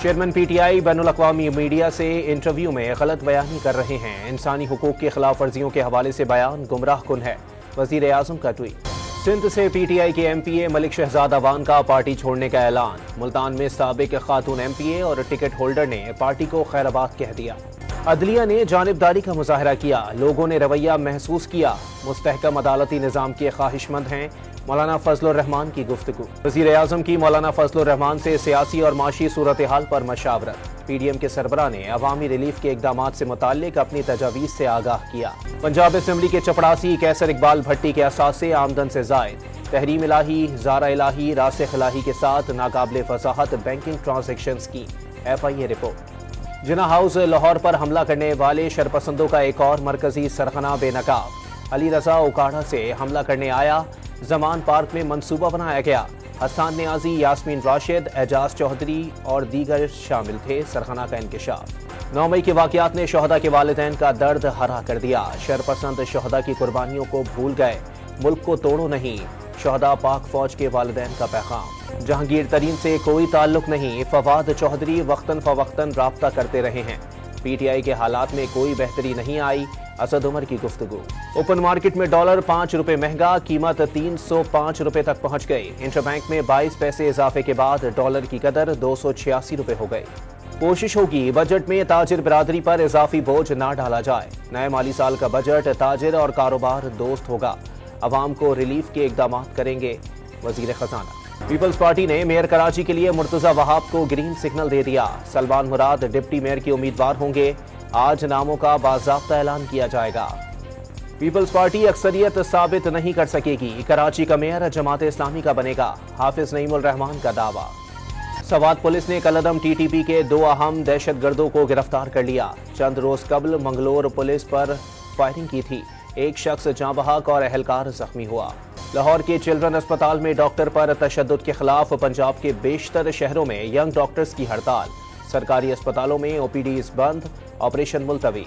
Chairman P T I بین الاقوامی media سے interview میں غلط بیانی کر رہے ہیں۔ انسانی حقوق کی خلاف ورزیوں کے حوالے سے بیان گمراہ کن ہے، وزیر اعظم کا ٹویٹ۔ سندھ سے پی ٹی آئی کے ایم پی اے ملک شہزاد وان کا پارٹی چھوڑنے کا اعلان۔ ملتان میں سابق خاتون ایم پی اے اور ٹکٹ ہولڈر نے پارٹی کو خیر آباد کہہ دیا۔ عدلیہ نے جانبداری کا مظاہرہ کیا، لوگوں نے رویہ محسوس کیا، مستحکم عدالتی نظام کے خواہش مند ہیں، مولانا فضل الرحمان کی گفتگو۔ وزیر اعظم کی مولانا فضل الرحمان سے سیاسی اور معاشی صورتحال پر مشاورت۔ پی ڈی ایم کے سربراہ نے عوامی ریلیف کے اقدامات سے متعلق اپنی تجاویز سے آگاہ کیا۔ پنجاب اسمبلی کے چپڑاسی کیسر اقبال بھٹی کے اثاثے آمدن سے زائد۔ تحریم الہی، زارہ الہی، راسخ الہی کے ساتھ ناقابل وضاحت بینکنگ ٹرانزیکشنز کی ایف آئی اے رپورٹ۔ جناح ہاؤس لاہور پر حملہ کرنے والے شرپسندوں کا ایک اور مرکزی سرغنہ بے نقاب۔ علی رضا اوکاڑا سے حملہ کرنے آیا، زمان پارک میں منصوبہ بنایا گیا۔ حسان نیازی، یاسمین راشد، اعجاز چودھری اور دیگر شامل تھے۔ سرغنہ کا انکشاف۔ 9 مئی کے واقعات نے شہداء کے والدین کا درد ہرا کر دیا۔ شرپسند شہداء کی قربانیوں کو بھول گئے، ملک کو توڑو نہیں، شہداء پاک فوج کے والدین کا پیغام۔ جہانگیر ترین سے کوئی تعلق نہیں، فواد چودھری وقتاً فوقتاً رابطہ کرتے رہے ہیں۔ پی ٹی آئی کے حالات میں کوئی بہتری نہیں آئی، اسد عمر کی گفتگو۔ اوپن مارکیٹ میں ڈالر 5 روپے مہنگا، قیمت 305 روپے تک پہنچ گئی۔ انٹر بینک میں 22 پیسے اضافے کے بعد ڈالر کی قدر 286 روپے ہو گئی۔ کوشش ہوگی بجٹ میں تاجر برادری پر اضافی بوجھ نہ ڈالا جائے۔ نئے مالی سال کا بجٹ تاجر اور کاروبار دوست ہوگا، عوام کو ریلیف کے اقدامات کریں گے وزیر خزانہ۔ پیپلز پارٹی نے میئر کراچی کے لیے مرتضی وہاب کو گرین سگنل دے دیا۔ سلمان مراد ڈپٹی میئر کے امیدوار ہوں گے، آج ناموں کا باضابطہ اعلان کیا جائے گا۔ پیپلز پارٹی اکثریت ثابت نہیں کر سکے گی، کراچی کا میئر جماعت اسلامی کا بنے گا، حافظ نعیم الرحمان کا دعویٰ۔ سوات پولیس نے کالعدم ٹی ٹی پی کے 2 اہم دہشت گردوں کو گرفتار کر لیا۔ چند روز قبل منگلور پولیس پر فائرنگ کی تھی، ایک شخص جاں بحق اور اہلکار زخمی ہوا۔ لاہور کے چلڈرن اسپتال میں ڈاکٹر پر تشدد کے خلاف پنجاب کے بیشتر شہروں میں ینگ ڈاکٹرز کی ہڑتال۔ سرکاری اسپتالوں میں او پی ڈیز بند، آپریشن ملتوی۔